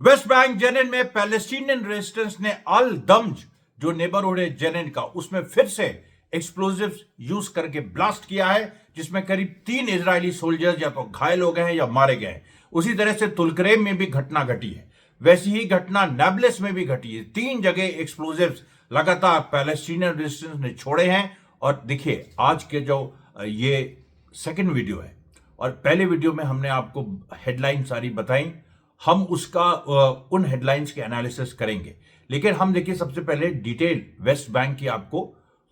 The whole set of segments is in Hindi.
वेस्ट बैंक जेनिन में पैलेस्टीनियन रेजिस्टेंस ने अल दम्ज जो नेबरहुड है जेनिन का, उसमें फिर से एक्सप्लोजिव्स यूज करके ब्लास्ट किया है, जिसमें करीब 3 इजरायली सोल्जर्स या तो घायल हो गए हैं या मारे गए हैं। उसी तरह से तुलकरेम में भी घटना घटी है, वैसी ही घटना नाब्लस में भी घटी है। 3 जगह एक्सप्लोजिव्स लगातार पैलेस्टीनियन रेजिस्टेंस ने छोड़े हैं। और देखिए आज के जो ये सेकंड वीडियो है, और पहले वीडियो में हमने आपको हेडलाइन सारी बताई, हम उसका उन हेडलाइंस के एनालिसिस करेंगे। लेकिन हम देखिए सबसे पहले डिटेल वेस्ट बैंक की आपको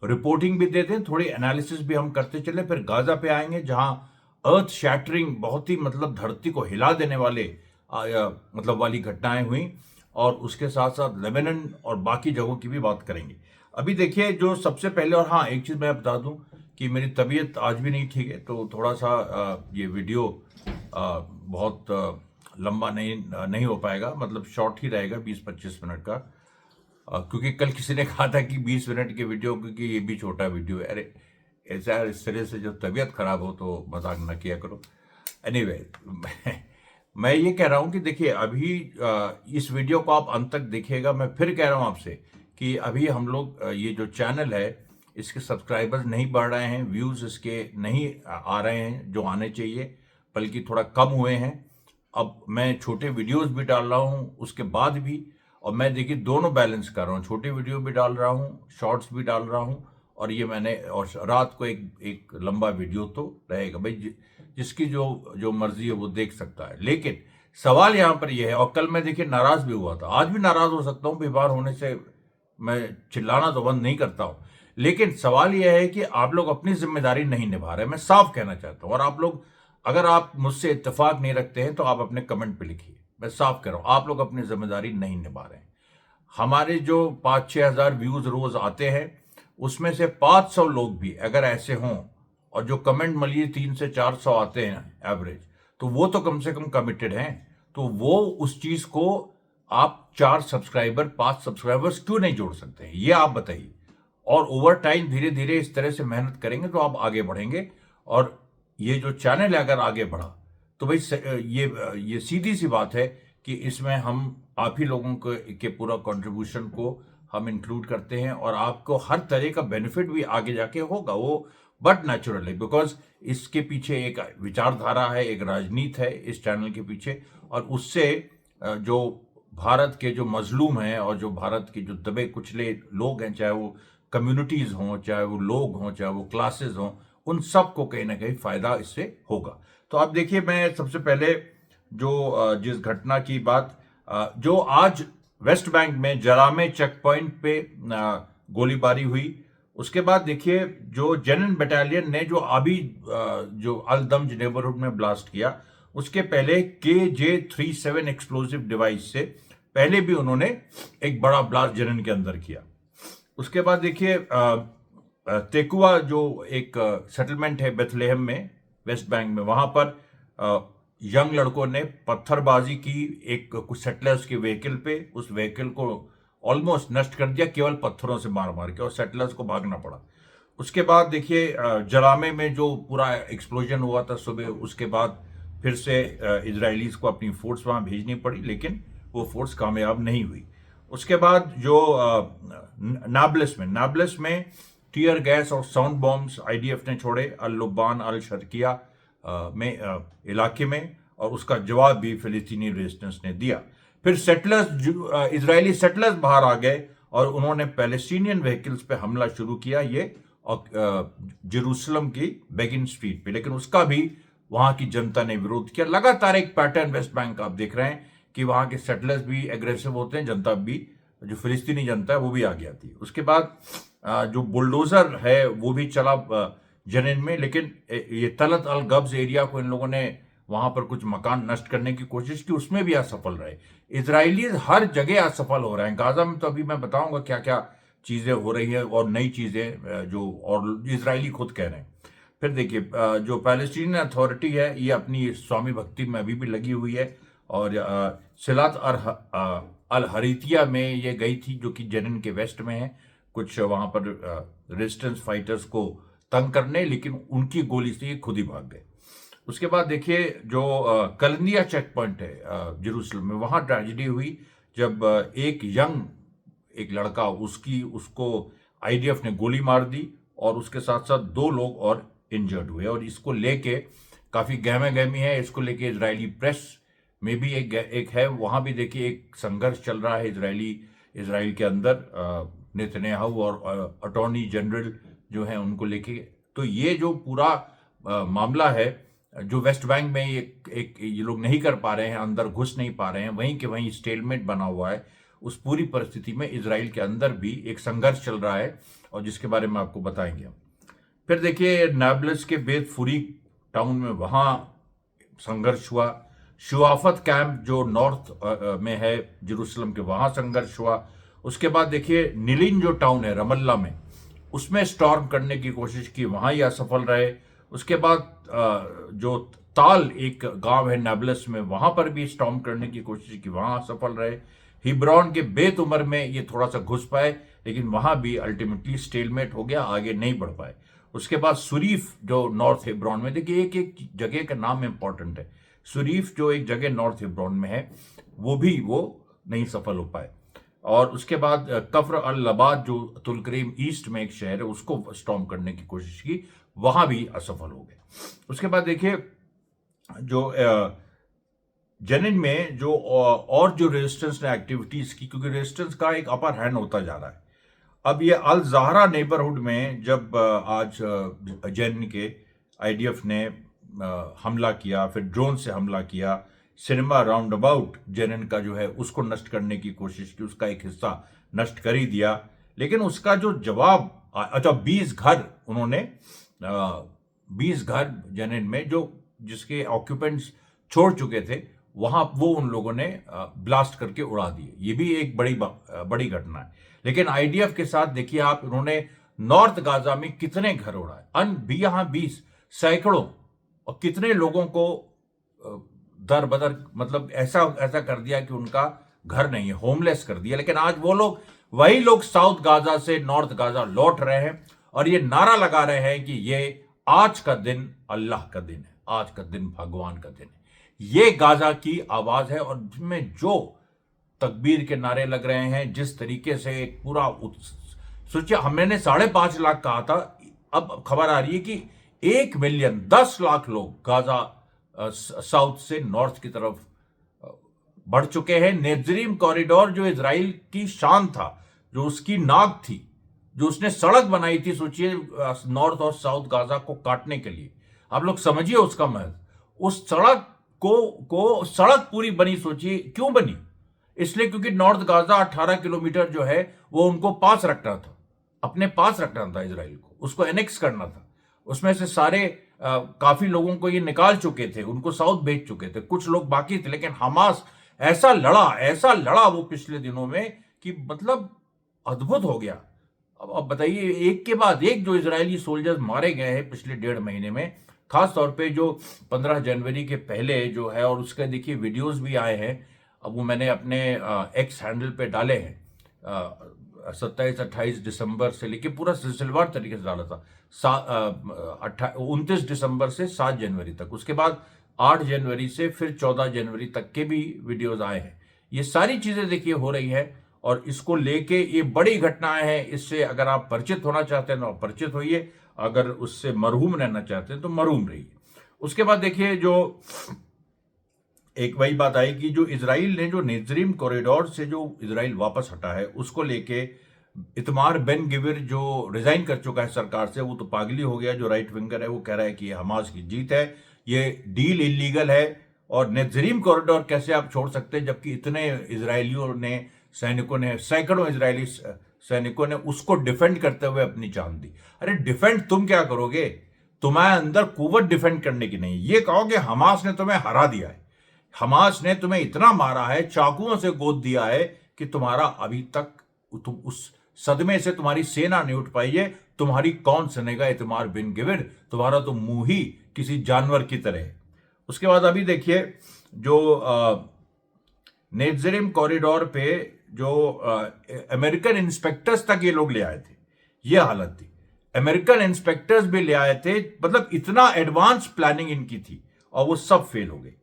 रिपोर्टिंग भी देते हैं, थोड़ी एनालिसिस भी हम करते चले, फिर गाजा पे आएंगे जहां अर्थ शैटरिंग, बहुत ही मतलब धरती को हिला देने वाले मतलब वाली घटनाएं हुई, और उसके साथ साथ लेबनान और बाकी जगहों की भी बात करेंगे। अभी देखिए जो सबसे पहले, और हाँ एक चीज मैं बता दूं कि मेरी तबीयत आज भी नहीं ठीक है, तो थोड़ा सा ये वीडियो बहुत लंबा नहीं हो पाएगा, मतलब शॉर्ट ही रहेगा 20-25 मिनट का, क्योंकि कल किसी ने कहा था कि 20 मिनट के वीडियो, क्योंकि ये भी छोटा वीडियो है। अरे ऐसा इस तरह से जब तबीयत खराब हो तो मजाक न किया करो। एनीवे मैं ये कह रहा हूं कि देखिए अभी इस वीडियो को आप अंत तक देखिएगा। मैं फिर कह रहा हूं आपसे कि अभी हम लोग ये जो चैनल है, इसके सब्सक्राइबर्स नहीं बढ़ रहे हैं, व्यूज इसके नहीं आ रहे हैं जो आने चाहिए, बल्कि थोड़ा कम हुए हैं। अब मैं छोटे वीडियोस भी डाल रहा हूं उसके बाद भी, और मैं देखिए दोनों बैलेंस कर रहा हूं, छोटे वीडियो भी डाल रहा हूं, शॉर्ट्स भी डाल रहा हूं, और ये मैंने, और रात को एक लंबा वीडियो तो रहेगा भाई, जिसकी जो जो मर्जी है वो देख सकता है। लेकिन सवाल यहां पर यह है, और कल मैं देखिए नाराज भी हुआ था, आज भी नाराज हो सकता हूं, बीमार होने से मैं चिल्लाना तो बंद नहीं करता हूं, लेकिन सवाल यह है कि आप लोग अपनी जिम्मेदारी नहीं निभा रहे। मैं साफ कहना चाहता हूं, और आप लोग अगर आप मुझसे इत्तेफाक नहीं रखते हैं तो आप अपने कमेंट पे लिखिए। मैं साफ कह रहा हूं, आप लोग अपनी जिम्मेदारी नहीं निभा रहे हैं। हमारे जो 5-6 हजार व्यूज रोज आते हैं, उसमें से 500 लोग भी अगर ऐसे हों, और जो कमेंट मलिए 300 से 400 आते हैं एवरेज, तो वो तो कम से कम कमिटेड हैं। तो वो उस चीज को आप 4 सब्सक्राइबर 5 सब्सक्राइबर्स क्यों नहीं जोड़ सकते हैं, ये आप बताइए। और ओवर टाइम धीरे धीरे इस तरह से मेहनत करेंगे तो आप आगे बढ़ेंगे, और ये जो चैनल है अगर आगे बढ़ा तो भाई ये सीधी सी बात है कि इसमें हम आप ही लोगों के पूरा कंट्रीब्यूशन को हम इंक्लूड करते हैं, और आपको हर तरह का बेनिफिट भी आगे जाके होगा, वो बट नेचुरल है, बिकॉज इसके पीछे एक विचारधारा है, एक राजनीति है इस चैनल के पीछे। और उससे जो भारत के जो मजलूम हैं, और जो भारत के जो दबे कुचले लोग हैं, चाहे वो कम्युनिटीज हों, चाहे वो लोग हों, चाहे वो क्लासेस हों, उन सबको कहीं ना कहीं फायदा इससे होगा। तो आप देखिए, मैं सबसे पहले जो जिस घटना की बात, जो आज वेस्ट बैंक में जरामे चेक पॉइंट पे गोलीबारी हुई, उसके बाद देखिए जो जेनिन बटालियन ने जो अभी जो अल दम्ज नेबरहुड में ब्लास्ट किया, उसके पहले KJ-37 एक्सप्लोसिव डिवाइस से पहले भी उन्होंने एक बड़ा ब्लास्ट जेनिन के अंदर किया। उसके बाद देखिए तेकुआ जो एक सेटलमेंट है बेथलेहम में, वेस्ट बैंक में, वहां पर यंग लड़कों ने पत्थरबाजी की एक कुछ सेटलर्स के व्हीकल पे, उस व्हीकल को ऑलमोस्ट नष्ट कर दिया केवल पत्थरों से मार मार के, और सेटलर्स को भागना पड़ा। उसके बाद देखिए जलामे में जो पूरा एक्सप्लोजन हुआ था सुबह, उसके बाद फिर से इजरायलीज को अपनी फोर्स वहां भेजनी पड़ी, लेकिन वो फोर्स कामयाब नहीं हुई। उसके बाद जो नाब्लस में टीयर गैस और साउंड बॉम्ब्स IDF ने छोड़े अल लुबान अल शर्किया में इलाके में, और उसका जवाब भी फिलिस्तीनी रेजिस्टेंस ने दिया। फिर सेटलर्स, इजरायली सेटलर्स बाहर आ गए और उन्होंने पैलेस्टीनियन व्हीकल्स पे हमला शुरू किया, ये जेरूसलम की बेगिन स्ट्रीट पे, लेकिन उसका भी वहां की जनता ने विरोध किया। लगातार एक पैटर्न वेस्ट बैंक का आप देख रहे हैं कि वहां के सेटलर्स भी एग्रेसिव होते हैं, जनता भी, जो फिलिस्तीनी जनता है वो भी आगे आती है। उसके बाद जो बुलडोजर है वो भी चला जेनिन में, लेकिन ये तलत अल गब्ज एरिया को इन लोगों ने वहां पर कुछ मकान नष्ट करने की कोशिश की, उसमें भी असफल रहे। इजरायली हर जगह असफल हो रहे हैं। गाजा में तो अभी मैं बताऊंगा क्या क्या चीजें हो रही है, और नई चीजें जो और इजरायली खुद कह रहे हैं। फिर देखिए जो पैलेस्टीनियन अथॉरिटी है ये अपनी स्वामी भक्ति में अभी भी लगी हुई है, और सिलात अल हरीतिया में ये गई थी, जो कि जेनिन के वेस्ट में है, कुछ वहां पर रेजिस्टेंस फाइटर्स को तंग करने, लेकिन उनकी गोली से ये खुद ही भाग गए। उसके बाद देखिए जो कलंदिया चेक पॉइंट है जेरूसलम में, वहां ट्रेजेडी हुई जब एक लड़का उसको आईडीएफ ने गोली मार दी और उसके साथ साथ 2 लोग और इंजर्ड हुए। और इसको लेके काफी गहमा गहमी है। इसको लेके इजरायली प्रेस में भी एक है, वहां भी देखिए एक संघर्ष चल रहा है इजराइल के अंदर, नेतन्याहू और अटॉर्नी जनरल जो है उनको लेके। तो ये जो पूरा मामला है, जो वेस्ट बैंक में एक ये लोग नहीं कर पा रहे हैं, अंदर घुस नहीं पा रहे हैं, वहीं के वहीं स्टेलमेट बना हुआ है। उस पूरी परिस्थिति में इजराइल के अंदर भी एक संघर्ष चल रहा है और जिसके बारे में आपको बताएंगे। फिर देखिए नाब्लस के बेत फुरी टाउन में वहां संघर्ष हुआ। शुआफत कैंप जो नॉर्थ में है जेरूसलम के, वहां संघर्ष हुआ। उसके बाद देखिए निलिन जो टाउन है रमल्ला में, उसमें स्टॉर्म करने की कोशिश की, वहां ही असफल रहे। उसके बाद जो ताल एक गांव है नाब्लस में, वहां पर भी स्टॉर्म करने की कोशिश की, वहां असफल रहे। हिब्रॉन के बेत उमर में ये थोड़ा सा घुस पाए, लेकिन वहां भी अल्टीमेटली स्टेलमेट हो गया, आगे नहीं बढ़ पाए। उसके बाद सुरीफ जो नॉर्थ हिब्रॉन में, देखिए एक एक जगह का नाम इंपॉर्टेंट है। सुरीफ जो एक जगह नॉर्थ हिब्रॉन में है, वो नहीं सफल हो पाए। और उसके बाद कफ्र अल लबाद जो तुलकरीम ईस्ट में एक शहर है, उसको स्टॉर्म करने की कोशिश की, वहां भी असफल हो गए। उसके बाद देखिए जो जेनिन में जो और जो रेजिस्टेंस ने एक्टिविटीज की, क्योंकि रेजिस्टेंस का एक अपर हैंड होता जा रहा है। अब ये अल जहरा नेबरहुड में जब आज जेनिन के आईडीएफ ने हमला किया, फिर ड्रोन से हमला किया, सिनेमा राउंड अबाउट जेनिन का जो है उसको नष्ट करने की कोशिश की, उसका एक हिस्सा नष्ट कर ही दिया। लेकिन उसका जो जवाब, अच्छा 20 घर उन्होंने 20 घर जेनिन में जो जिसके ऑक्यूपेंट्स छोड़ चुके थे, वहां वो उन लोगों ने ब्लास्ट करके उड़ा दिए। ये भी एक बड़ी घटना है। लेकिन आईडीएफ के साथ देखिए आप, उन्होंने नॉर्थ गाजा में कितने घर उड़ाए, भी यहां 20 सैकड़ों, और कितने लोगों को दर बदर, मतलब ऐसा कर दिया कि उनका घर नहीं है, होमलेस कर दिया। लेकिन आज वही लोग साउथ गाजा से नॉर्थ गाजा लौट रहे हैं और ये नारा लगा रहे हैं कि ये आज का दिन अल्लाह का दिन है, आज का दिन भगवान का दिन है। ये गाजा की आवाज है और जिसमें जो तकबीर के नारे लग रहे हैं, जिस तरीके से एक पूरा सोचिए, हमने 5.5 लाख कहा था, अब खबर आ रही है कि 1 मिलियन 10 लाख लोग गाजा साउथ से नॉर्थ की तरफ बढ़ चुके हैं। नेत्जरीम कॉरिडोर जो इजराइल की शान था, जो उसकी नाक थी, जो उसने सड़क बनाई थी, सोचिए नॉर्थ और साउथ गाजा को काटने के लिए, आप लोग समझिए उसका महत्व। उस सड़क को सड़क पूरी बनी, सोचिए क्यों बनी? इसलिए क्योंकि नॉर्थ गाजा 18 किलोमीटर जो है वो उनको पास रखना था, अपने पास रखना था इजराइल को, उसको एनेक्स करना था। उसमें से सारे काफी लोगों को ये निकाल चुके थे, उनको साउथ भेज चुके थे, कुछ लोग बाकी थे। लेकिन हमास ऐसा लड़ा वो पिछले दिनों में कि मतलब अद्भुत हो गया। अब बताइए, एक के बाद एक जो इजरायली सोल्जर्स मारे गए हैं पिछले 1.5 महीने में, खास तौर पे जो 15 जनवरी के पहले जो है, और उसके देखिए वीडियोस भी आए हैं। अब वो मैंने अपने एक्स हैंडल पे डाले हैं, 27-28 दिसंबर से लेके पूरा सिलसिलेवार तरीके से डाला था, 29 दिसंबर से 7 जनवरी तक। उसके बाद 8 जनवरी से फिर 14 जनवरी तक के भी वीडियोस आए हैं। ये सारी चीजें देखिए हो रही है और इसको लेके ये बड़ी घटनाएं हैं। इससे अगर आप परिचित होना चाहते हैं तो आप परिचित होइए, अगर उससे मरहूम रहना चाहते हैं तो मरहूम रहिए। उसके बाद देखिए जो एक वही बात आई कि जो इजराइल ने जो नेत्जरीम कॉरिडोर से जो इजराइल वापस हटा है, उसको लेके इतमार बेन गिविर जो रिजाइन कर चुका है सरकार से, वो तो पागली हो गया। जो राइट विंगर है वो कह रहा है कि ये हमास की जीत है, ये डील इलीगल है और नेत्जरीम कॉरिडोर कैसे आप छोड़ सकते हैं, जबकि इतने इजरायलियों ने, सैनिकों ने, सैकड़ों इजरायली सैनिकों ने उसको डिफेंड करते हुए अपनी जान दी। अरे डिफेंड तुम क्या करोगे? तुम्हारे अंदर कुव्वत डिफेंड करने की नहीं। ये कहो कि हमास ने तुम्हें हरा दिया है, हमास ने तुम्हें इतना मारा है, चाकुओं से गोद दिया है कि तुम्हारा अभी तक तुम उस सदमे से तुम्हारी सेना नहीं उठ पाई है। तुम्हारी कौन सुनेगा इतमार बिन गिविर? तुम्हारा तो मुंह ही किसी जानवर की तरह है। उसके बाद अभी देखिए जो नेत्जरीम कॉरिडोर पे जो अमेरिकन इंस्पेक्टर्स तक ये लोग ले आए थे, ये हालत थी। अमेरिकन इंस्पेक्टर्स भी ले आए थे, मतलब इतना एडवांस प्लानिंग इनकी थी। और वो सब फेल हो गई।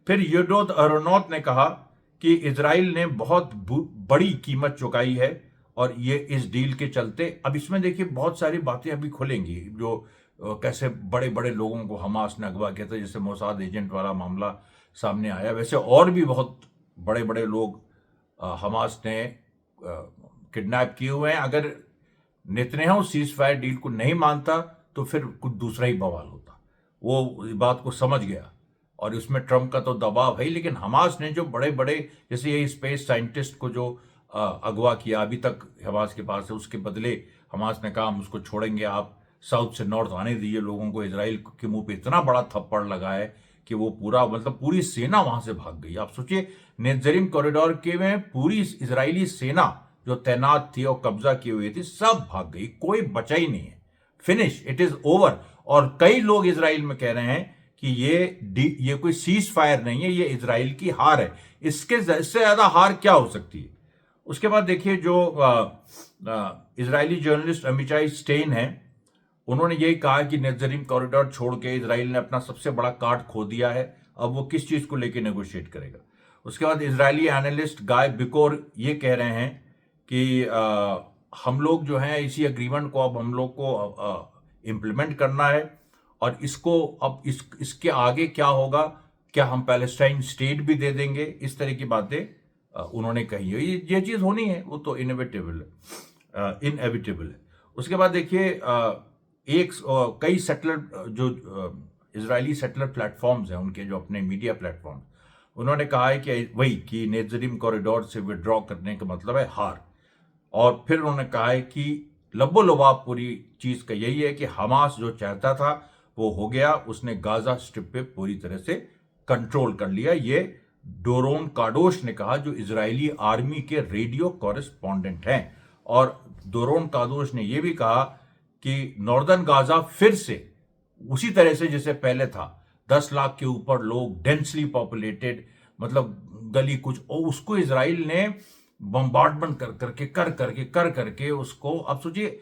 फिर युद्धोत अरोनौत ने कहा कि इजराइल ने बहुत बड़ी कीमत चुकाई है और ये इस डील के चलते, अब इसमें देखिए बहुत सारी बातें अभी खुलेंगी, जो कैसे बड़े बड़े लोगों को हमास ने अगवा किया था, जैसे मोसाद एजेंट वाला मामला सामने आया, वैसे और भी बहुत बड़े बड़े लोग हमास ने किडनैप किए हुए हैं। अगर नेतन्याहू सीज फायर डील को नहीं मानता तो फिर कुछ दूसरा ही बवाल होता। वो इस बात को समझ गया और उसमें ट्रंप का तो दबाव है, लेकिन हमास ने जो बड़े बड़े, जैसे ये स्पेस साइंटिस्ट को जो अगवा किया, अभी तक हमास के पास है, उसके बदले हमास ने कहा हम उसको छोड़ेंगे, आप साउथ से नॉर्थ आने दीजिए लोगों को। इजराइल के मुंह पे इतना बड़ा थप्पड़ लगा है कि वो पूरा, मतलब पूरी सेना वहां से भाग गई। आप सोचिए, नेत्जरिम कॉरिडोर के में पूरी इजरायली सेना जो तैनात थी और कब्जा की हुई थी, सब भाग गई, कोई बचा ही नहीं है। Finish, it is over. और कई लोग इजराइल में कह रहे हैं कि ये कोई सीज फायर नहीं है, ये इजराइल की हार है। इससे ज्यादा हार क्या हो सकती है? उसके बाद देखिए, जो इजरायली जर्नलिस्ट अमिचाई स्टेन है, उन्होंने यही कहा कि नेत्जरिम कॉरिडोर छोड़ के इजराइल ने अपना सबसे बड़ा कार्ड खो दिया है, अब वो किस चीज को लेकर नेगोशिएट करेगा। उसके बाद इजरायली एनालिस्ट गाय बिकोर ये कह रहे हैं कि हम लोग जो हैं इसी अग्रीमेंट को अब हम लोग को इम्प्लीमेंट करना है, और इसको अब इसके आगे क्या होगा, क्या हम पैलेस्टाइन स्टेट भी दे देंगे, इस तरह की बातें उन्होंने कही है। ये चीज होनी है, वो तो इनएविटेबल है। उसके बाद देखिए, कई सेटलर जो इजरायली सेटलर प्लेटफॉर्म्स हैं, उनके जो अपने मीडिया प्लेटफॉर्म, उन्होंने कहा है कि वही कि नेत्जरिम कॉरिडोर से विड्रॉ करने का मतलब है हार। और फिर उन्होंने कहा है कि लब्बो लुबाब पूरी चीज का यही है कि हमास जो चाहता था वो हो गया, उसने गाजा स्ट्रिप पे पूरी तरह से कंट्रोल कर लिया। ये डोरोन काडोश ने कहा, जो इजरायली आर्मी के रेडियो कॉरेस्पॉन्डेंट हैं। और डोरोन काडोश ने यह भी कहा कि नॉर्दर्न गाजा फिर से उसी तरह से जैसे पहले था, 10 लाख के ऊपर लोग, डेंसली पॉपुलेटेड, मतलब गली कुछ, और उसको इजराइल ने बम्बार्डमेंट कर करके उसको, अब सोचिए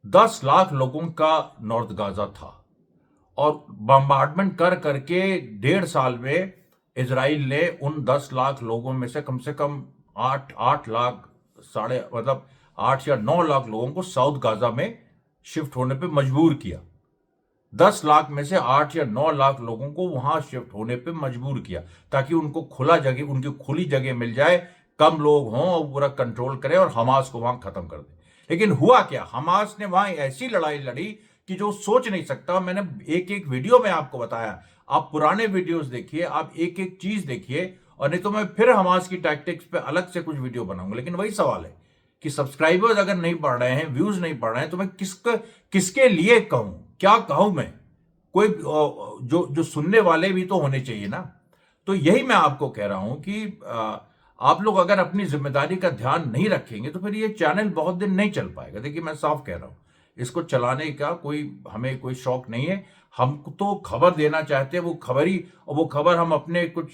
10 लाख लोगों का नॉर्थ गाजा था, और बम्बार्डमेंट कर करके 1.5 साल में इजराइल ने उन 10 लाख लोगों में से कम 8 लाख, मतलब 8 या 9 लाख लोगों को साउथ गाजा में शिफ्ट होने पे मजबूर किया। 10 लाख में से 8 या 9 लाख लोगों को वहां शिफ्ट होने पे मजबूर किया, ताकि उनको उनकी खुली जगह मिल जाए, कम लोग हों और पूरा कंट्रोल करें और हमास को वहां खत्म कर दे। लेकिन हुआ क्या, हमास ने वहां ऐसी लड़ाई लड़ी कि जो सोच नहीं सकता। मैंने एक एक वीडियो में आपको बताया, आप पुराने वीडियोस देखिए, आप एक एक चीज देखिए, और नहीं तो मैं फिर हमास की टैक्टिक्स पे अलग से कुछ वीडियो बनाऊंगा। लेकिन वही सवाल है कि सब्सक्राइबर्स अगर नहीं बढ़ रहे हैं, व्यूज नहीं बढ़ रहे हैं, तो मैं किसके लिए कहूं, क्या कहूं मैं? कोई जो सुनने वाले भी तो होने चाहिए ना। तो यही मैं आपको कह रहा हूं कि आप लोग अगर अपनी जिम्मेदारी का ध्यान नहीं रखेंगे तो फिर ये चैनल बहुत दिन नहीं चल पाएगा। देखिए, मैं साफ कह रहा हूं, इसको चलाने का हमें कोई शौक नहीं है। हम तो खबर देना चाहते हैं, वो खबर हम अपने कुछ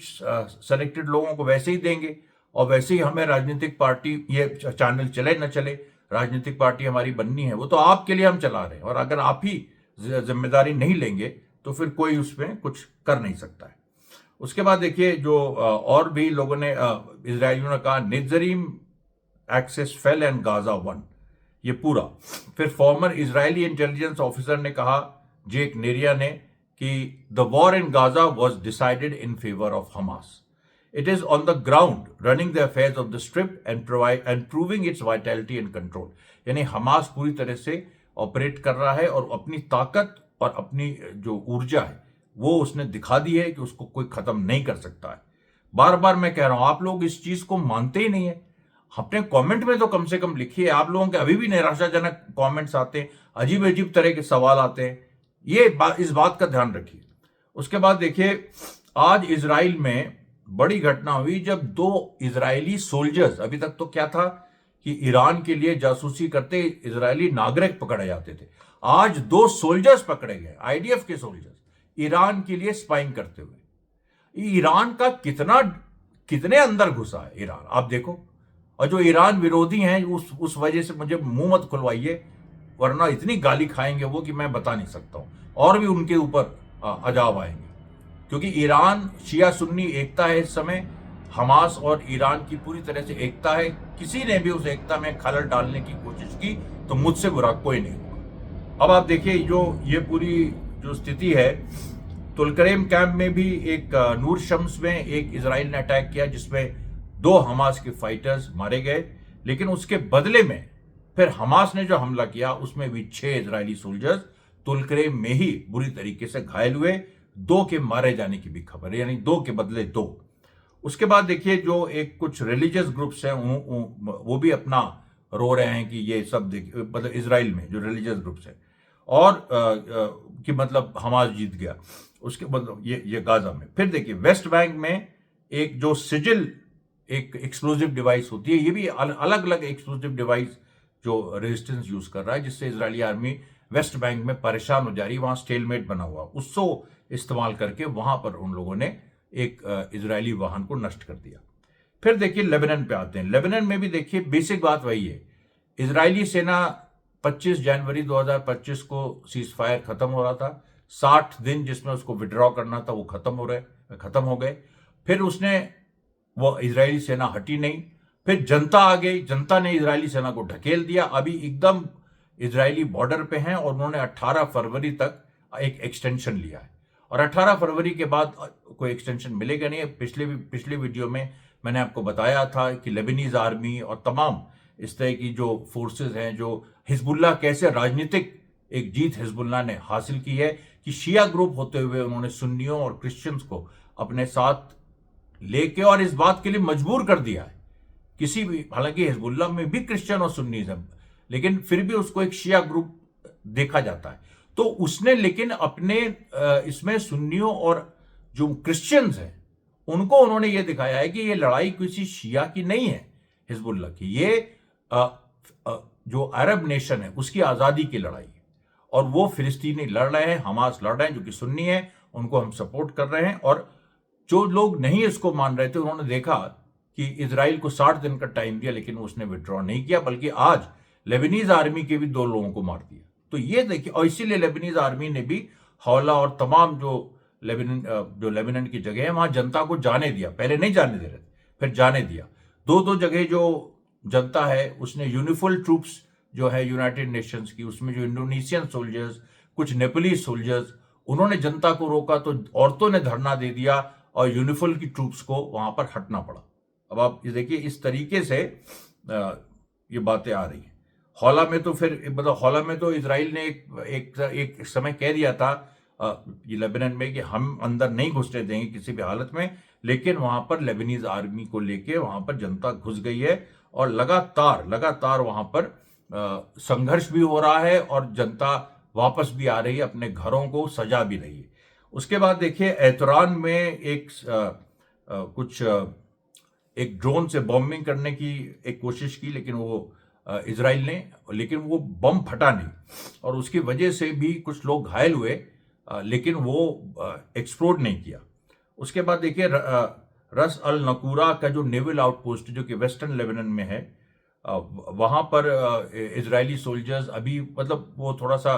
सेलेक्टेड लोगों को वैसे ही देंगे, और वैसे ही हमें राजनीतिक पार्टी, ये चैनल चले न चले, राजनीतिक पार्टी हमारी बननी है, वो तो आपके लिए हम चला रहे हैं। और अगर आप ही जिम्मेदारी नहीं लेंगे तो फिर कोई उसमें कुछ कर नहीं सकता है। उसके बाद देखिए, जो और भी लोगों ने, इजरायलियों ने कहा Netzarim access fail and Gaza one, ये पूरा। फिर फॉर्मर इजरायली इंटेलिजेंस ऑफिसर ने कहा, जेक नेरिया ने, कि the war in Gaza was decided in favour of Hamas. It is on the ground running the affairs of the strip and proving its vitality and control. यानी हमास पूरी तरह से ऑपरेट कर रहा है और अपनी ताकत और अपनी जो ऊर्जा है वो उसने दिखा दी है कि उसको कोई खत्म नहीं कर सकता है। बार बार मैं कह रहा हूं, आप लोग इस चीज को मानते ही नहीं है। अपने कमेंट में तो कम से कम लिखिए। आप लोगों के अभी भी निराशाजनक कमेंट्स आते हैं, अजीब अजीब तरह के सवाल आते हैं, इस बात का ध्यान रखिए। उसके बाद देखिए, आज इजराइल में बड़ी घटना हुई जब 2 इजरायली सोल्जर्स, अभी तक तो क्या था कि ईरान के लिए जासूसी करते इजरायली नागरिक पकड़े जाते थे, आज 2 सोल्जर्स पकड़े गए, आईडीएफ के सोल्जर्स, ईरान के लिए स्पाइंग करते हुए। ईरान का कितने अंदर घुसा है ईरान, आप देखो। और जो ईरान विरोधी हैं, उस वजह से मुझे मुंह मत खुलवाइए, वरना इतनी गाली खाएंगे वो कि मैं बता नहीं सकता हूं, और भी उनके ऊपर अजाब आएंगे। क्योंकि ईरान शिया सुन्नी एकता है इस समय, हमास और ईरान की पूरी तरह से एकता है। किसी ने भी उस एकता में खलल डालने की कोशिश की तो मुझसे बुरा कोई नहीं होगा। अब आप देखिए जो ये पूरी जो स्थिति है, तुलकरेम कैंप में भी एक नूर शम्स में एक इजराइल ने अटैक किया जिसमें 2 हमास के फाइटर्स मारे गए, लेकिन उसके बदले में फिर हमास ने जो हमला किया उसमें भी 6 इजरायली सोल्जर्स तुलकरेम में ही बुरी तरीके से घायल हुए। 2 के मारे जाने की भी खबर है, यानी 2 के बदले 2। उसके बाद देखिए जो एक कुछ रिलीजियस ग्रुप्स हैं वो भी अपना रो रहे हैं कि ये सब देखिए, मतलब इजराइल में जो रिलीजियस ग्रुप्स हैं और कि मतलब हमास जीत गया। उसके मतलब ये गाजा में। फिर देखिए वेस्ट बैंक में एक जो सिजिल एक एक्सप्लोजिव डिवाइस होती है, ये भी अलग अलग एक्सप्लोजिव डिवाइस जो रेजिस्टेंस यूज कर रहा है, जिससे इजरायली आर्मी वेस्ट बैंक में परेशान हो जा रही है। वहां स्टेलमेट बना हुआ, उसको इस्तेमाल करके वहां पर उन लोगों ने एक इजरायली वाहन को नष्ट कर दिया। फिर देखिए लेबनान पे आते हैं। लेबनान में भी देखिए बेसिक बात वही है, इजरायली सेना 25 जनवरी 2025 को सीज फायर खत्म हो रहा था। 60 दिन जिसमें उसको विड्रॉ करना था वो खत्म हो गए। फिर उसने वो इजरायली सेना हटी नहीं, फिर जनता आ गई, जनता ने इजरायली सेना को ढकेल दिया। अभी एकदम इजरायली बॉर्डर पे हैं और उन्होंने 18 फरवरी तक एक एक्सटेंशन लिया है और 18 फरवरी के बाद कोई एक्सटेंशन मिलेगा नहीं। पिछले वीडियो में मैंने आपको बताया था कि लेबनीज आर्मी और तमाम इस तरह की जो फोर्सेस हैं, जो हिजबुल्लाह कैसे राजनीतिक एक जीत हिजबुल्लाह ने हासिल की है कि शिया ग्रुप होते हुए उन्होंने सुन्नियों और क्रिश्चियंस को अपने साथ लेके और इस बात के लिए मजबूर कर दिया है। किसी भी, हालांकि हिजबुल्लाह में भी क्रिश्चियन और सुन्नी है, लेकिन फिर भी उसको एक शिया ग्रुप देखा जाता है। तो उसने लेकिन अपने इसमें सुन्नियों और जो क्रिश्चियंस हैं उनको उन्होंने ये दिखाया है कि ये लड़ाई किसी शिया की नहीं है, हिजबुल्लाह की, ये जो अरब नेशन है उसकी आजादी की लड़ाई है। और वो फिलिस्तीनी लड़ रहे हैं, हमास लड़ रहे हैं जो कि सुन्नी है, उनको हम सपोर्ट कर रहे हैं। और जो लोग नहीं इसको मान रहे थे उन्होंने देखा कि इजराइल को 60 दिन का टाइम दिया लेकिन उसने विड्रॉ नहीं किया, बल्कि आज लेबनीज आर्मी के भी 2 लोगों को मार दिया। तो ये देखिए, और इसीलिए लेबनीज आर्मी ने भी हौला और तमाम जो लेबनान की जगह है वहां जनता को जाने दिया। पहले नहीं जाने दे रहे थे, फिर जाने दिया। 2 जगह जो जनता है उसने यूनिफिल ट्रूप्स जो है यूनाइटेड नेशंस की, उसमें जो इंडोनेशियन सोल्जर्स, कुछ नेपोलीज सोल्जर्स, उन्होंने जनता को रोका तो औरतों ने धरना दे दिया और यूनिफिल की ट्रूप्स को वहां पर हटना पड़ा। अब आप ये देखिए इस तरीके से ये बातें आ रही हैं। हौला में तो फिर मतलब हौला में तो इजराइल ने एक समय कह दिया था ये लेबनान में कि हम अंदर नहीं घुसने देंगे किसी भी हालत में, लेकिन वहां पर लेबनीज आर्मी को लेके वहां पर जनता घुस गई है और लगातार वहां पर संघर्ष भी हो रहा है और जनता वापस भी आ रही है, अपने घरों को सजा भी रही है। उसके बाद देखिए ऐतरान में एक ड्रोन से बॉम्बिंग करने की एक कोशिश की, लेकिन वो इजराइल ने, लेकिन वो बम फटा नहीं और उसकी वजह से भी कुछ लोग घायल हुए, लेकिन वो एक्सप्लोड नहीं किया। उसके बाद देखिए रस अल नकूरा का जो नेवल आउटपोस्ट जो कि वेस्टर्न लेबनान में है, वहां पर इजरायली सोल्जर्स अभी मतलब वो थोड़ा सा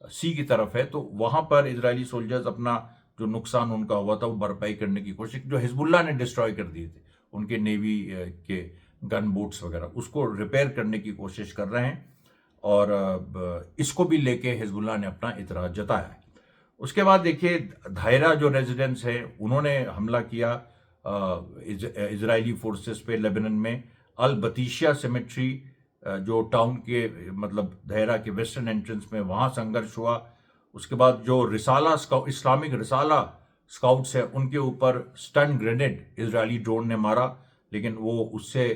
सी की तरफ है, तो वहां पर इजरायली सोल्जर्स अपना जो नुकसान उनका हुआ था वो भरपाई करने की कोशिश, जो हिजबुल्लाह ने डिस्ट्रॉय कर दिए थे उनके नेवी के गन बोट्स वगैरह, उसको रिपेयर करने की कोशिश कर रहे हैं और इसको भी लेके हिजबुल्लाह ने अपना इतराज जताया है। उसके बाद देखिए धायरा जो रेजिडेंट्स है उन्होंने हमला किया इजरायली फोर्सेस पे लेबनान में। अल बतीशिया सेमेट्री जो टाउन के मतलब धायरा के वेस्टर्न एंट्रेंस में, वहां संघर्ष हुआ। उसके बाद जो इस्लामिक रिसाला स्काउट्स है उनके ऊपर स्टन ग्रेनेड इजरायली ड्रोन ने मारा, लेकिन वो उससे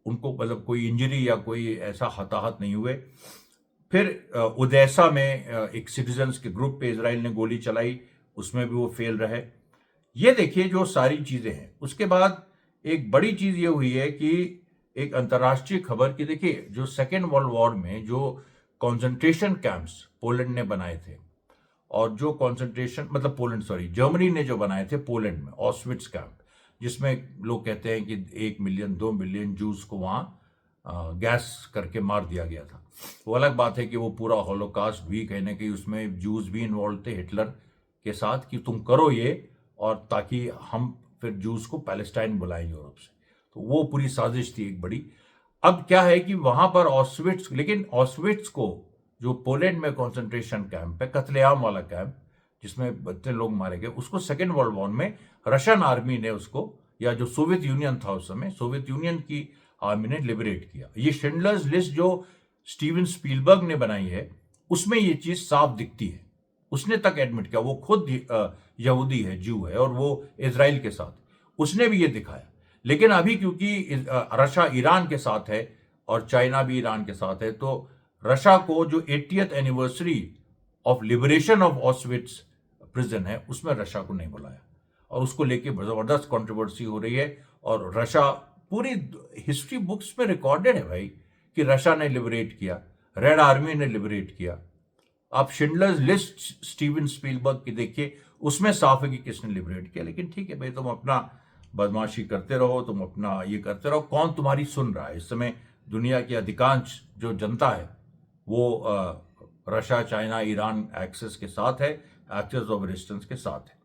उनको मतलब कोई इंजरी या कोई ऐसा हताहत नहीं हुए। फिर उदैसा में एक सिटीजन्स के ग्रुप पे इजराइल ने गोली चलाई, उसमें भी वो फेल रहे। ये देखिए जो सारी चीजें हैं। उसके बाद एक बड़ी चीज ये हुई है कि एक अंतर्राष्ट्रीय खबर की, देखिए जो सेकेंड वर्ल्ड वॉर में जो कॉन्सेंट्रेशन कैंप्स पोलैंड ने बनाए थे और जो कॉन्सेंट्रेशन मतलब जर्मनी ने जो बनाए थे पोलैंड में ऑस्विट्स कैंप, जिसमें लोग कहते हैं कि 1 मिलियन 2 मिलियन जूस को वहां गैस करके मार दिया गया था। वो अलग बात है कि वो पूरा हॉलोकास्ट भी कहीं ना कहीं उसमें जूस भी इन्वॉल्व थे हिटलर के साथ कि तुम करो ये और ताकि हम फिर जूस को पैलेस्टाइन बुलाएं यूरोप से। तो वो पूरी साजिश थी एक बड़ी। अब क्या है कि वहां पर ऑस्विट्स, लेकिन ऑस्विट्स को जो पोलैंड में कंसंट्रेशन कैंप है, कत्लेआम वाला कैंप जिसमें इतने लोग मारे गए, उसको सेकेंड वर्ल्ड वॉर में रशियन आर्मी ने उसको, या जो सोवियत यूनियन था उस समय, सोवियत यूनियन की आर्मी ने लिबरेट किया। ये शिंडलर्स लिस्ट जो स्टीवन स्पीलबर्ग ने बनाई है उसमें ये चीज साफ दिखती है। उसने तक एडमिट किया, वो खुद यहूदी है, जू है, और वो इजराइल के साथ, उसने भी ये दिखाया। लेकिन अभी क्योंकि रशिया ईरान के साथ है और चाइना भी ईरान के साथ है, तो रशिया को जो 80th anniversary of liberation of Auschwitz prison है उसमें रशिया को नहीं बुलाया, और उसको लेके जबरदस्त कंट्रोवर्सी हो रही है। और रशिया पूरी हिस्ट्री बुक्स में रिकॉर्डेड है भाई कि रशिया ने लिबरेट किया, रेड आर्मी ने लिबरेट किया। आप शिंडलर्स लिस्ट स्टीवन स्पीलबर्ग की देखिए, उसमें साफ है कि किसने लिबरेट किया। लेकिन ठीक है भाई, तुम अपना बदमाशी करते रहो, तुम अपना ये करते रहो, कौन तुम्हारी सुन रहा है? इस समय दुनिया की अधिकांश जो जनता है वो रशिया, चाइना, ईरान एक्सेस के साथ है, एक्सेस ऑफ रेजिस्टेंस के साथ है।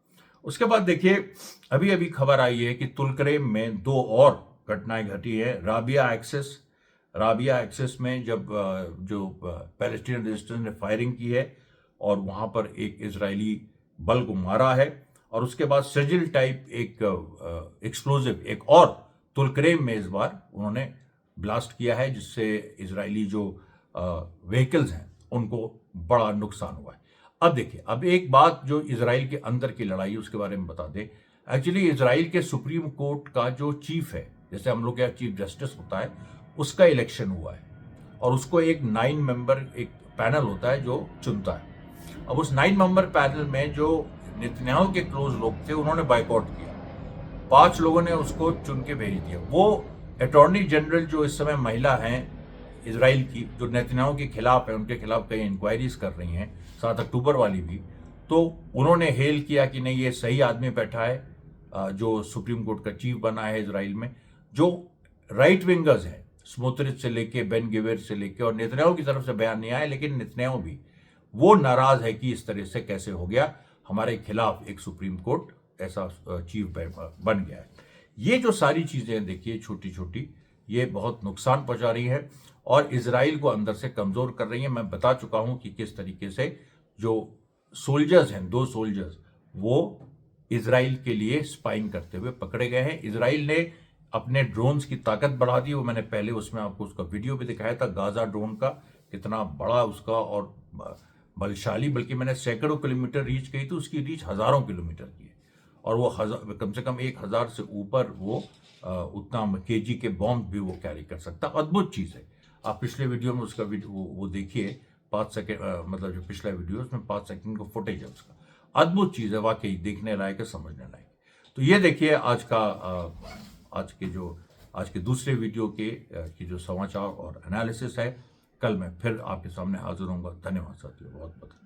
उसके बाद देखिए, अभी अभी खबर आई है कि तुलकरेम में 2 और घटनाएं घटी है। राबिया एक्सेस में जब जो पैलेस्टीनियन रेजिस्टेंस ने फायरिंग की है और वहां पर एक इजरायली बल को मारा है, और उसके बाद सजिल टाइप एक एक्सप्लोजिव एक और तुलकरेम में इस बार उन्होंने ब्लास्ट किया है, जिससे इजरायली जो व्हीकल्स हैं उनको बड़ा नुकसान हुआ है। अब देखिए, अब एक बात जो इजराइल के अंदर की लड़ाई उसके बारे में बता दे। एक्चुअली इजराइल के सुप्रीम कोर्ट का जो चीफ है, जैसे हम लोग के यहाँ चीफ जस्टिस होता है, उसका इलेक्शन हुआ है, और उसको एक 9 मेंबर एक पैनल होता है जो चुनता है। अब उस 9 मेंबर पैनल में जो नेतन्याहू के क्लोज लोग थे उन्होंने बाइकआउट किया, 5 लोगों ने उसको चुन के भेज दिया। वो अटॉर्नी जनरल जो इस समय महिला हैं इजराइल की, जो नेतन्याहू के खिलाफ है, उनके खिलाफ कई इंक्वायरीज कर रही हैं, 7 अक्टूबर वाली भी, तो उन्होंने हेल किया कि नहीं, ये सही आदमी बैठा है जो सुप्रीम कोर्ट का चीफ बना है इजराइल में। जो राइट विंगर्स हैं, स्मोत्रिच से लेके बेन गिवेर से लेके, और नेतन्याहू की तरफ से बयान नहीं आया, लेकिन नेतन्याहू भी वो नाराज है कि इस तरह से कैसे हो गया, हमारे खिलाफ एक सुप्रीम कोर्ट ऐसा चीफ बन गया है। ये जो सारी चीजें देखिए छोटी छोटी, ये बहुत नुकसान पहुंचा रही है और इजराइल को अंदर से कमजोर कर रही है। मैं बता चुका हूं कि किस तरीके से जो सोल्जर्स हैं, 2 सोल्जर्स, वो इजराइल के लिए स्पाइंग करते हुए पकड़े गए हैं। इजराइल ने अपने ड्रोन्स की ताकत बढ़ा दी, वो मैंने पहले उसमें आपको उसका वीडियो भी दिखाया था, गाजा ड्रोन का कितना बड़ा उसका और बलशाली, बल्कि मैंने सैकड़ों किलोमीटर रीच कही थी, उसकी रीच हजारों किलोमीटर की है, और वो कम से कम 1000 से ऊपर वो उतना केजी के बॉम्ब भी वो कैरी कर सकता। अद्भुत चीज़ है। आप पिछले वीडियो में उसका वीडियो वो देखिए, 5 सेकेंड, मतलब जो पिछला वीडियो उसमें 5 सेकेंड का फुटेज है उसका। अद्भुत चीज़ है, वाकई देखने लायक है, समझने लायक। तो ये देखिए आज के दूसरे वीडियो की जो समाचार और एनालिसिस है। कल मैं फिर आपके सामने हाजिर होऊंगा। धन्यवाद साथियों, बहुत बहुत।